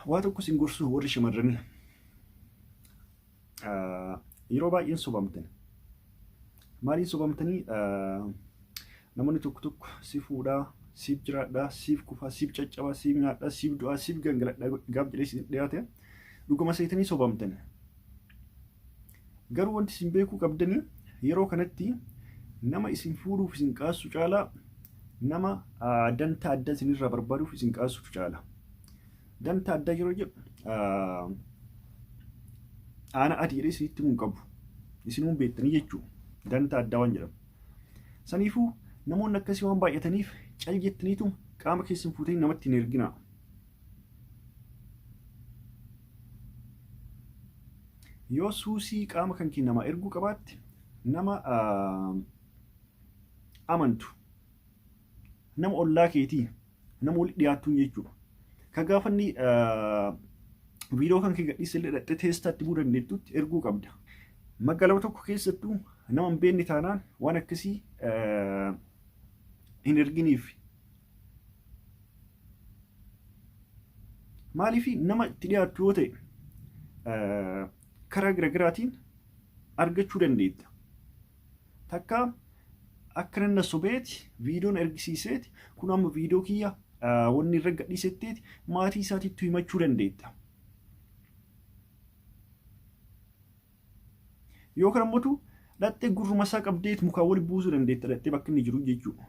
Waa tokko sin gorsu warri shamarranii yeroo baay'een sobamtan. Maaliin sobamtanii namoonni tokko tokko si fuudhaa, siif jiraadhaa, siif kufaa, siif caccabaa, siif nyaadhaa, siif du'aa, siif gangaladhaa gaaf jedhee si dhiyaate dhuguma seetanii sobamtan. Garuu wanti isin beekuu qabdanii yeroo kanatti nama isin fuudhuuf isin qaassu caalaa nama dantaa addaa isinirraa barbaaduuf isin qaassutu caala. Dantaa addaa yeroo jedhu aana adii jedhee isinitti himuun qabu. Isinuun beektanii jechuudha. Dantaa addaa waan jedhamu. Saniifuu namoonni akkasii waan baay'ataniif cal jettaniitu qaama keessan fuutanii namatti hin erginaa. Yoo suusii qaama kan kee namaa erguu qabaatte nama amantu, nama ollaa keetii, nama walitti dhiyaattuun jechuudha. Ka gaafanni viidiyoo kan kee gadhiisillee dhaqxee teestaatti bu'uu dandeettutti erguu qabda. Magaalaa tokko keessattuu nama hin beekne taanaan waan akkasii hin erginiif. Maaliif nama itti dhiyaattu yoo ta'e karaa garaagaraatiin argachuu dandeetta. Takka akka nanna sobeeti viidiyoon ergisiiseeti kun amma viidiyoo kiyya wanni irra gadhiisetteeti maatii isaatiitti himachuu dandeetta. Yookaan ammoo dhattee gurruma isaa qabdeet mukaa wali buusuu dandeetta dhattee bakka inni jiru jechuudha.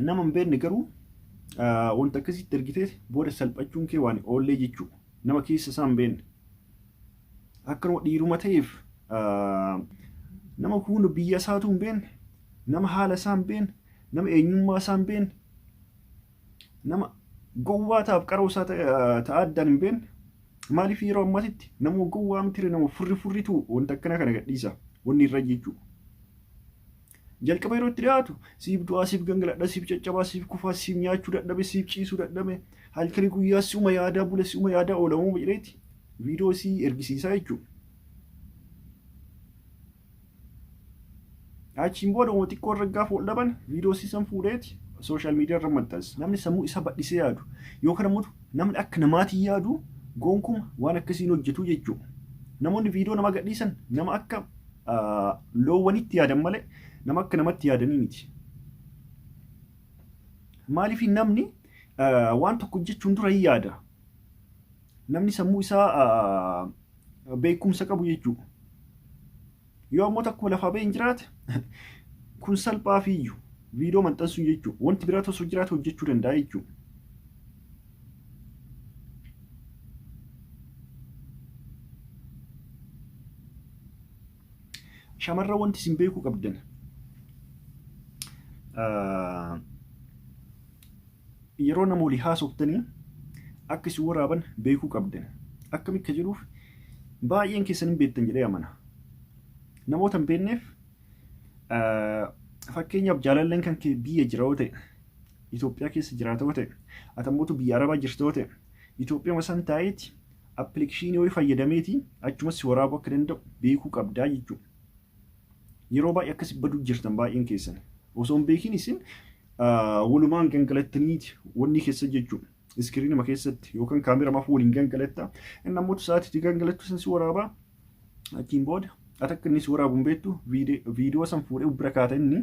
Nama hin beekne garuu wanta akkasitti ergiteet booda salphachuun kee waan oollee jechuudha. Nama keessa isaa hin beekne. Akkanuma dhiiruma ta'eef nama hunda biyya isaatu hin beekne, nama haala isaa hin beekne, nama eenyummaa isaa hin beekne, nama gowwaa ta'aaf qaroo isaa ta'a addaan hin beekne. Maaliif yeroo ammaatitti nama gowwaa miti nama furritu wanta akkana kana gadhiisa wanni irra jechuudha. Jalqaba yeroo itti dhiyaatu siif du'aa, siif gangaladhaa, siif caccabaa, siif kufaa, siif nyaachuu dadhabe, siif ciisuu dadhabe, halkanii guyyaa si'uma yaadaa bule, si'uma yaadaa oolamuu jedheeti viidiyoo sii ergisiisaa jechuudha. Achiin booda waan xiqqoo irra gaafa ol dhaban viidiyoo siisan fuudheeti sooshaal miidiyaa irra maxxansa. Namni sammuu isaa badhisee yaadu yookaan ammoo namni akka namaatiin yaadu goonkuma waan akkasiin hojjetu jechuudha. Namoonni viidiyoo nama gadhiisan nama akka loowwanitti yaadan malee nama akka namatti yaadanii miti. Maaliif namni waan tokko hojjechuun dura hin yaada. Namni sammuu isaa beekumsa qabu jechuudha. Yoo ammoo takka lafaa ba'een jiraate kun salphaa fiiyyuu viidiyoo maxxansuun jechuudha. Wanti biraa osoo jiraate hojjechuu danda'a jechuudha. Shamarran wanti isin beekuu qabdan yeroo nama walii haasoftanii akka isin waraaban beekuu qabdan. Akkamitti akka jedhuuf baay'een keessan hin beektan jedhee amana. Namoota hin beekneef fakkeenyaaf jaalalleen kan kee biyya jira yoo ta'e, Itoophiyaa keessa jiraata yoo ta'e, ati ammoo biyya Arabaa jirta yoo ta'e, Itoophiyaa san taa'eeti appilikeeshinii wayii fayyadameeti achumas waraabuu akka danda'u beekuu qabdaa jechuudha. Yeroo baay'ee akkasii baduu jirtan baay'een keessan osoo hin beekin isin walumaan gangalattaniiti wanni keessa jechuudha. Iskiriinima keessatti yookaan kaameramaaf waliin gangalatta. Inni ammoo sa'aatiitti gangalattu san si waraabaa achiin booda ati akka inni si waraabuun beektu viidiyoo san fuudhee bira kaata inni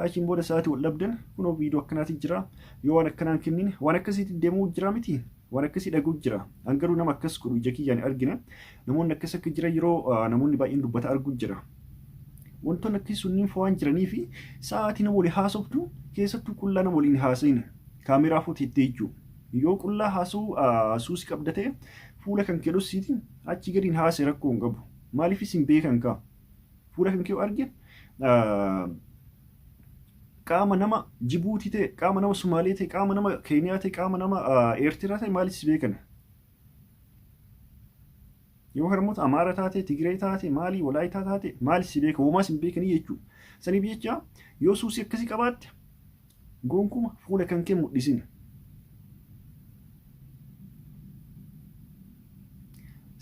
achiin booda sa'aatii wal dhabdan kunoo viidiyoo akkanaati jira yoo waan akkanaan kennine waan akkasiitti deemuu jira miti. Waan akkasii dhaguu jira. Hangaruu nama akkas godhu ija kiyyaan argina. Namoonni akkas akka jira yeroo namoonni baay'een dubbata arguu jira. Wantoonni akkasii sunniin waan jiranii fi sa'aatii nama waliin haasoftu keessattuu qullaa nama waliin haasa'in kaameraa fuuteettee jechuudha. Yoo qullaa haasa'uu suusii qabda ta'e fuula kan kee dhossiitiin achi gadiin haasa'e rakkoo hin qabu. Maaliif isin beekan kaa? Fuula kan kee argin qaama nama Jibuutii ta'e, qaama nama Sumaalee ta'e, qaama nama Keeniyaa ta'e, qaama nama Eertiraa ta'e maaliif si beekan? Yookaan immoo Amaara taate, Tigiree taate, Maalii, Walaayitaa taate maaliif si beeka? Uumaas hin beekanii jechuudha. Saniif jecha yoo suusii akkasii qabaatte goonkuma fuula kan kee mul'isin.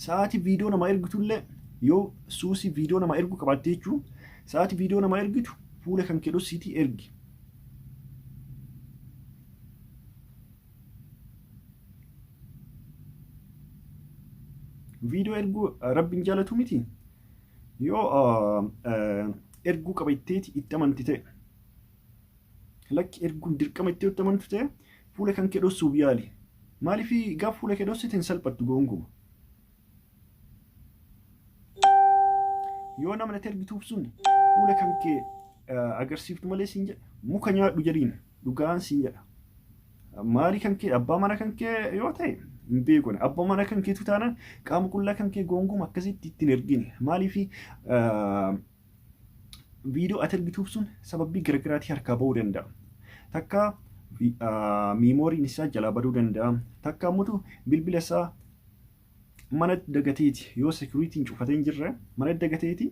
Sa'aatii viidiyoo nama ergitullee yoo suusii viidiyoo nama ergu qabaatte jechuudha. Sa'aatii viidiyoo nama ergitu fuula kan kee dhossiitii ergi. Viidiyoo erguu rabbiin jaalatu miti. Yoo erguu qabatteeti itti amanti ta'e. Lakki erguun dirqama itti itti amantu ta'e fuula kan kee dhoksuuf yaali. Maaliif gaafa fuula kee dhoksite hin salphattu gonkumaa. Yoo nama natti ergituuf sun fuula kan kee agarsiiftu malee siin jedha muka nyaadhu jedhiin dhugaan siin jedha. Maali kan kee abbaa mana kan kee yoo ta'e hin beekne abbaa mana kan keetu taanaan qaama qullaa kan kee gonguma akkasitti ittiin ergine. Maaliif viidiyoo ati ergituuf sun sababii garaagaraatii harkaa bahuu danda'a. Takka miimooriin isaa jalaa baduu danda'a. Takka ammoo bilbila isaa mana dagateeti yoo security'n cufatee hin jirre mana dagateeti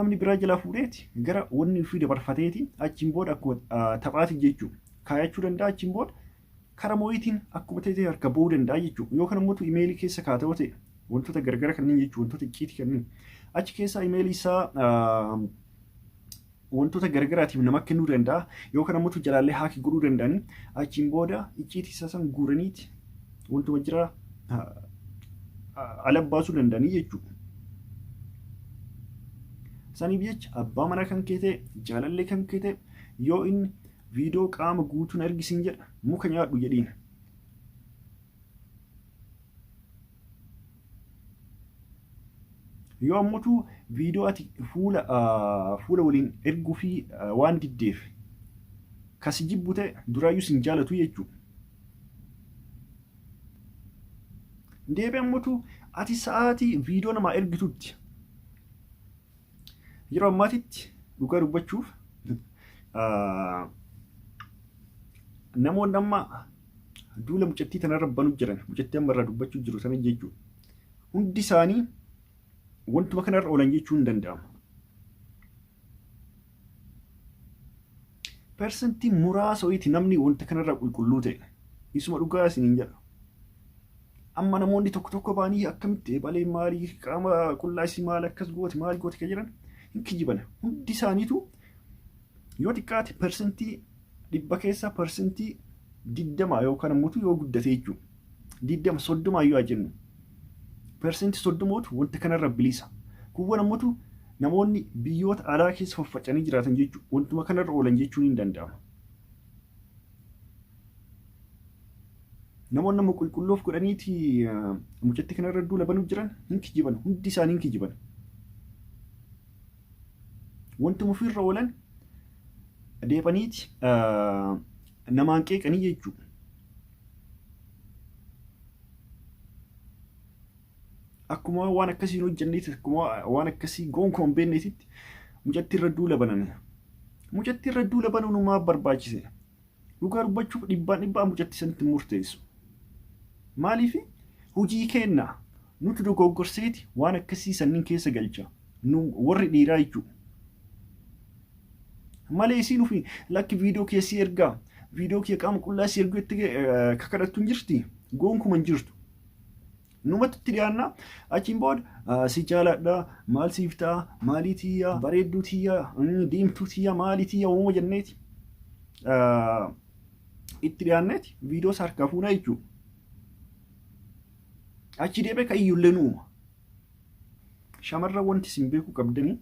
namni biraa jalaa fuudheeti gara wanni ofii dabarfateeti achiin booda akkuma taphaati jechuudha. Kaayachuu danda'a achiin booda karaa mooyitiin akkuma ta'e harka bahuu danda'a jechuudha. Yookaan ammoo imeelii keessa kaata'u ta'e wantoota garagara kanneen jechuudha wantoota icciitii kanneen achi keessa imeelii isaa wantoota garagaraatiif nama kennuu danda'a yookaan ammoo jalaallee haakii godhuu danda'anii achiin booda icciitii isaa san guuraniiti wantuma jira ala baasuu danda'anii jechuudha. Saniif jecha abbaa mana kan kee ta'e jaalallee kan kee ta'e yoo inni viidiyoo qaama guutuun ergisiin jedha muka nyaadhu jedhiin. Yoo ammoo viidiyoo ati fuula waliin erguu fi waan diddeef kasi jibbu ta'e duraayyuu sin jaalatu jechuudha. Deebi'ee ammoo ati sa'aatii viidiyoo namaa ergitutti yeroo ammaatitti dhugaa dubbachuuf namoonni amma duula mucattii tanarra banuu jiran mucattii amma irraa dubbachuu jiru sana jechuudha. Hundi isaanii wantuma kanarra oolan jechuun hin danda'amu. Persentii muraasa wayiiti namni wanta kanarra qulqulluu ta'e isuma dhugaa isiniin jedha. Amma namoonni tokko ba'anii akkamitti balee maalii qaama qullaa isii maal akkas gooti maal gooti kan jiran hin kijiban. Hundi isaaniitu yoo xiqqaate persentii 100 keessaa persentii 20 yookaan ammoo yoo guddate jechuudha. 20-30 yoo jennu. Persentii 30 wanta kanarra bilisa. Kuwwan ammoo namoonni biyyoota alaa keessa faffacanii jiraatan jechuudha. Wantuma kanarra oolan jechuun hin danda'amu. Namoonni nama qulqulloof godhaniiti mucatti kanarra duula banuu jiran hin kijiban. Hundi isaanii hin kijiban. Wantuma ofirra oolan deebaniiti namaan qeeqanii jechuudha. Akkuma waan akkasii hin hojjenneeti akkuma waan akkasii gonkumaa hin beekneetitti mucatti irra duula banan. Mucatti irra duula banuun maaf barbaachise? Dhugaa dubbachuuf dhibbaan mucatti sanitti murteessu. Maaliif hojii kenna nuti dogoggorseeti waan akkasii sanniin keessa galcha nu warri dhiiraa jechuudha. Malee isiin ofii lakki viidiyoo keessi ergaa viidiyoo kee qaama qullaa si ergu itti kakadhattu hin jirti gonkumaa hin jirtu. Numatti itti dhiyaannaa achiin booda si jaaladha maal siif ta'a maalii tiyyaa bareedduu tiyyaa diimtuu tiyyaa maalii tiyyaa uumama jenneeti itti dhiyaanneeti viidiyoo harkaa fuunaa jechuudha. Achi deebi'ee kan iyyullee nuuma. Shamarran wanti isin beekuu qabdanii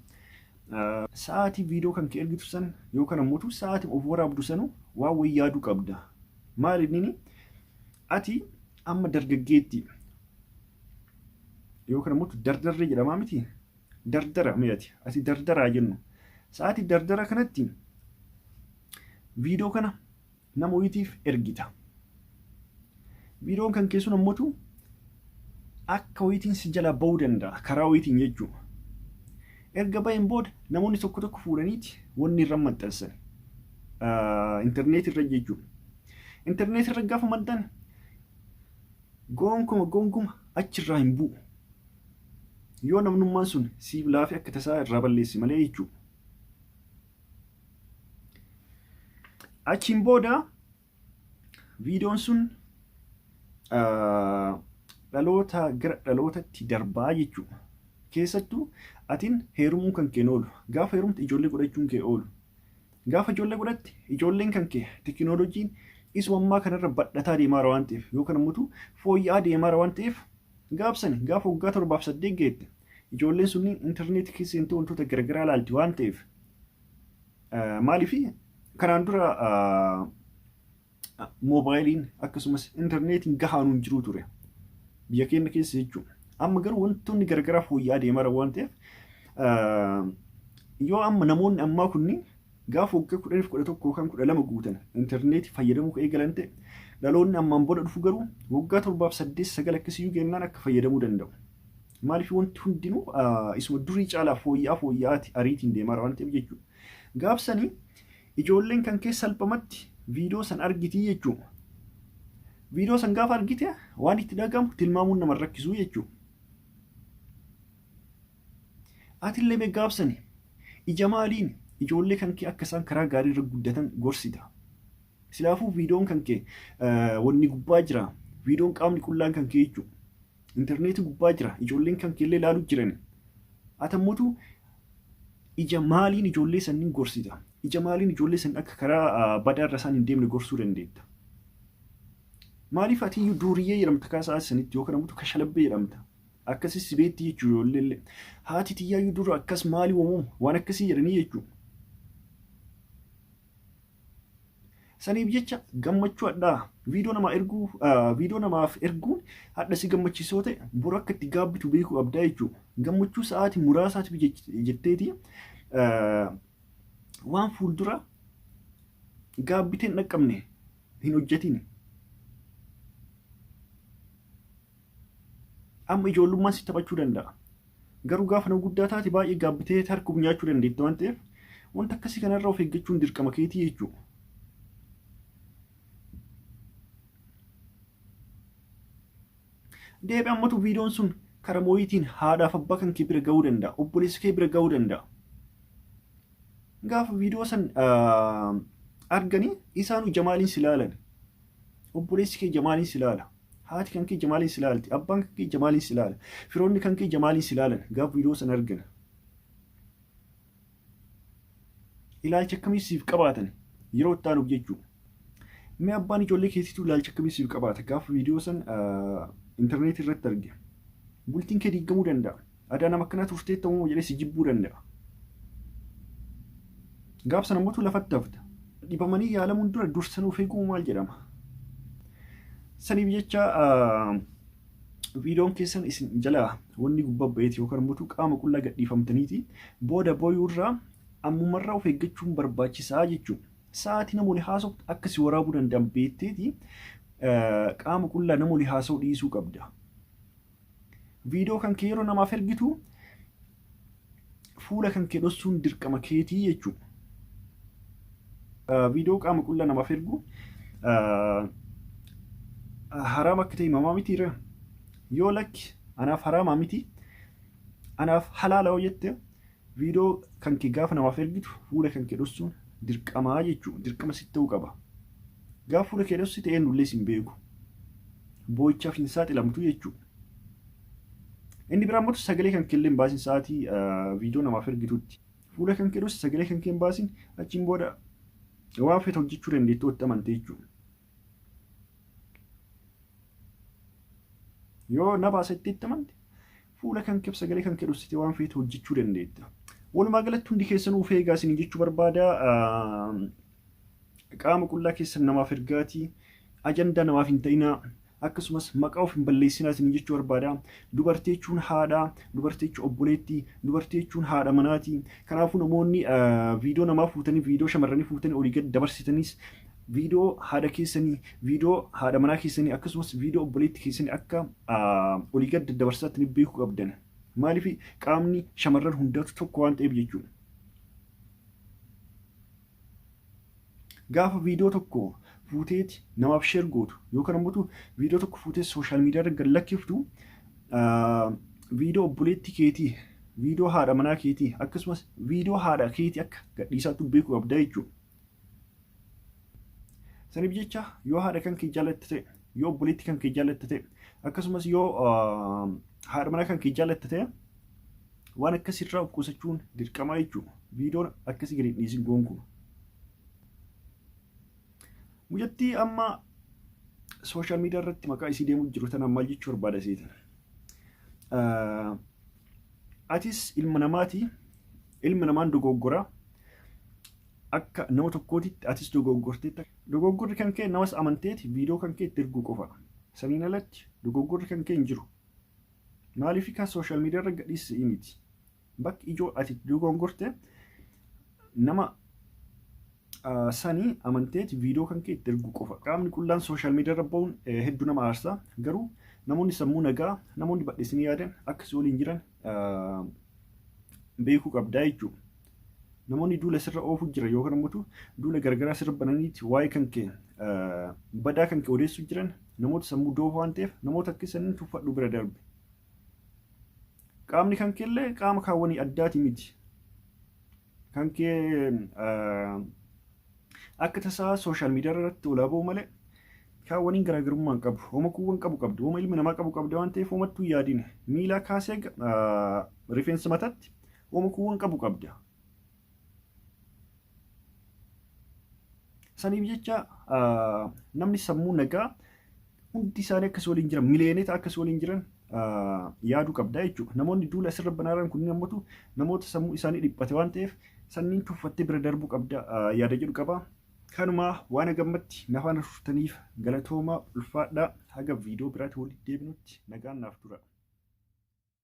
sa'aatii viidiyoo kan kee ergitu san yookaan ammoo sa'aatii of waraabdu sanu waan wayii yaaduu qabda. Maali inni ati amma dargaggeetti yookaan ammoo dardarree jedhamaa miti dardara mi'ati ati dardaraa jennu sa'aatii dardara kanatti viidiyoo kana nama wayiitiif ergita. Viidiyoon kan keessuun ammoo akka wayiitiin si jala bahuu danda'a karaa wayiitiin jechuudha. Erga baheen booda namoonni tokko fuudhaniiti wanni irra maxxansan intarneetii irra jechuudha. Intarneetii irra gaafa maxxan gonguma achirraa hin bu'u. Yoo namnummaan sun siif laafee akka tasaa irraa balleessi malee jechuudha. Achiin booda viidiyoon sun dhaloota gara dhalootatti darbaa jechuudha. Keessattuu atiin heerumuu kan kee oolu gaafa heerumte ijoollee godhachuun kee oolu gaafa ijoollee godhatte ijoolleen kan kee teekinooloojiin isuma ammaa kanarra badhataa deemaa waan ta'eef yookaan ammoo fooyya'aa deemaa waan ta'eef Gaafsani gaafa waggaa 7 geette ijoolleen sunniin intarneetii keessa seentee wantoota garaagaraa ilaalti waan ta'eef maaliif kanaan dura moobaayiliin akkasumas intarneetiin gahaan hin jiru ture biyya keenya keessa jechuudha. Amma garuu wantoonni garaagaraa fooyya'aa deemaa waan ta'eef yoo amma namoonni ammaa kunniin gaafa waggaa 10-11 yookaan 12 guutan intarneetii fayyadamuu eegalan ta'e dhaloonni ammaan booda dhufu garuu waggaa 7-8-9 akkasiyyuu gennaan akka fayyadamuu danda'u. Maaliif wanti hundinuu isuma durii caalaa fooyya'aati ariitiin deemaa waan ta'eef jechuudha. Gaafsanii ijoolleen kan keessa salphamatti viidiyoo san argitii jechuudha. Viidiyoo san gaafa argite waan itti dhagamu tilmaamuun nama rakkisuu jechuudha. Atillee mee gaafsanii ija maaliin ijoollee kan kee akka isaan karaa gaarii irra guddatan gorsita. Silaafuu viidiyoon kan kee wanni gubbaa jira. Viidiyoon qaamni qullaan kan kee jechuudha. Intarneetii gubbaa jira. Ijoolleen kan kee illee ilaaluu jiran. Atammuutu ija maaliin ijoollee sanniin gorsita. Ija maaliin ijoollee san akka karaa badaa irra isaan hin deemne gorsuu dandeetta. Maaliif ati iyyuu duuriyyee jedhamta kaasaa sanitti yookaan ammoo kashalabbee jedhamta. Akkasis sibeetti jechuudha ijoollee. Haati tiyyaa iyyuu dura akkas maalii uumamu waan akkasii jedhanii jechuudha. Saniif jecha gammachuu hadhaa viidiyoo namaaf erguun hadha si gammachiisoo ta'e bor akka itti gaabbitu beekuu qabdaa jechuudha. Gammachuu sa'aatii muraasaatiif jetteeti waan fuuldura gaabbiteen hin dhaqqabne hin hojjetin. Amma ijoollummaan si taphachuu danda'a. Garuu gaafa nama guddaa taate baay'ee gaabbitee harka nyaachuu dandeetta waan ta'eef wanta akkasii kanarraa of eeggachuun dirqama keetii jechuudha. Deebi ammatu viidiyoon sun karaa mooyitiin haadhaaf abbaa kan kee bira gahuu danda'a. Obboleessa kee bira gahuu danda'a. Gaafa viidiyoo san arganii isaanuu jamaaliin si ilaalan. Obboleessi kee jamaaliin si ilaala. Haati kan kee jamaaliin si ilaalti. Abbaan kan kee jamaaliin si ilaala. Firoonni kan kee jamaaliin si ilaalan gaafa viidiyoo san argan. Ilaalcha akkamii siif qabaatan yeroo itti aanuuf jechuudha. Mee abbaan ijoollee keetiitu ilaalcha akkamii siif qabaata gaafa viidiyoo san intarneetii irratti arge. Bultiin kee diigamuu danda'a. Adaa nama akkanaa turtee ta'uu jedhee si jibbuu danda'a. Gaaf sana mootu lafatti hafta. Dhibamanii yaalamuun dura dursanuuf eeguu maal jedhama. Saniif jecha viidiyoon keessan isin jalaa wanni gubbaa ba'eeti yookaan mootu qaama qullaa gadhiifamtaniiti booda booyuurraa ammumarraa of eeggachuun barbaachisaa jechuudha. Sa'aatii nama olii haasa'u akka si waraabuu danda'an beekteeti qaama qullaa nama olii haasa'u dhiisuu qabda. Viidiyoo kan kee yeroo namaaf ergitu fuula kan kee dhoksuun dirqama keetii jechuudha. Viidiyoo qaama qullaa namaaf ergu haraam akka ta'e himamaa mitiirra. Yoo lakki anaaf haraamaa miti anaaf halaala yoo jette viidiyoo kan kee gaafa namaaf ergitu fuula kan kee dhoksuun dirqamaa jechuudha. Dirqama sitti ta'uu qaba. Gaafa fuula kee dhoksite eenyullee sin beeku. Boo'ichaaf hin saaxilamtu jechuudha. Inni biraa immoo sagalee kan kee hin baasin sa'aatii viidiyoo namaaf ergitutti. Fuula kan kee dhoksite sagalee kan kee hin baasin achiin booda waan feete hojjechuu dandeettu itti amante jechuudha. Yoo na baasetti itti amante fuula kan kee sagalee kan kee dhoksite waan feete hojjechuu dandeetta. Walumaa galatti hundi keessanuu of eegaa isin jechuu barbaada. Qaama qullaa keessan namaaf ergaatii ajandaa namaaf hin ta'inaa. Akkasumas maqaa of hin balleessinaa isin jechuu barbaada. Dubartii jechuun haadhaa, dubartii jechuun obboleettii, dubartii jechuun haadha manaatii. Kanaafuu namoonni viidiyoo namaa fuutanii, viidiyoo shamarranii fuutanii olii gad dabarsitanis viidiyoo haadha keessanii, viidiyoo haadha manaa keessanii akkasumas viidiyoo obboleettii keessanii akka olii gad dabarsitanii beekuu qabdan. Maaliif qaamni shamarran hundaatu tokko waan ta'eef jechuudha. Gaafa viidiyoo tokko fuuteeti namaaf sheer gootu yookaan ammoo viidiyoo tokko fuutee sooshaal miidiyaa irra gad lakkiftu viidiyoo obboleettii keetii, viidiyoo haadha manaa keetii akkasumas viidiyoo haadha keetii akka gadhiisaatu beekuu qabda jechuudha. Saniif jecha yoo haadha kan kee jaallatte ta'e, yoo obboleettii kan kee jaallatte ta'e akkasumas yoo haadha manaa kan kee jaallatte ta'e waan akkasirraa of qusachuun dirqamaa jechuudha. Viidiyoon akkasii gadi dhiisin gonkuudha. Mucattii amma sooshaal miidiyaa irratti maqaa isii deemuu jiru tana maal jechuu barbaada seetan. Atis ilma namaati. Ilma namaan dogoggora. Akka nama tokkootitti atis dogoggorteetta. Dogoggorri kan kee namas amanteeti viidiyoo kan kee itti erguu qofa. Saniin alatti dogoggorri kan kee hin jiru. Maaliif kan sooshaal miidiyaa irra gadhiisii miti. Bakki ijoo ati dogoggorte nama sanii amanteeti viidiyoo kan kee itti erguu qofa. Qaamni qullaan sooshaal miidiyaa irra ba'uun hedduu nama aarsa. Garuu namoonni sammuu nagaa, namoonni bal'isanii yaadan akkasii waliin jiran beekuu qabdaa jechuudha. Namoonni duula sirra oofuu jira yookaan immoo duula gargaraa sirra bananiiti waa'ee kan kee badaa kan kee odeessuu jiran namoota sammuu doofa waan ta'eef namoota akkasanii tuffadhu bira darbe. Qaamni kan kee illee qaama kaawwanii addaati miti. Kan kee akka tasaa sooshaal miidiyaa irratti olaa ba'u malee kaawwaniin garaagarummaa hin qabu. Hooma kuuwwan qabu qabdu. Hooma ilmi namaa qabu qabda waan ta'eef hoomattuu yaadine miilaa kaasee rifeensa mataatti hooma kuuwwan qabu qabda. Saniif jecha namni sammuu nagaa hundi isaanii akkas waliin jiran miliyeenota akkas waliin jiran yaaduu qabda jechuudha. Namoonni duula asirra banaaran kunniin ammoo namoota sammuu isaanii dhiphate waan ta'eef sanniin tuffattee bira darbuu qabda yaada jedhu qaba. Kanumaa waan gammatti nafaan turtaniif galatoomaa ulfaadhaa haga viidiyoo biraatti walitti deebinutti nagaan naaf tura.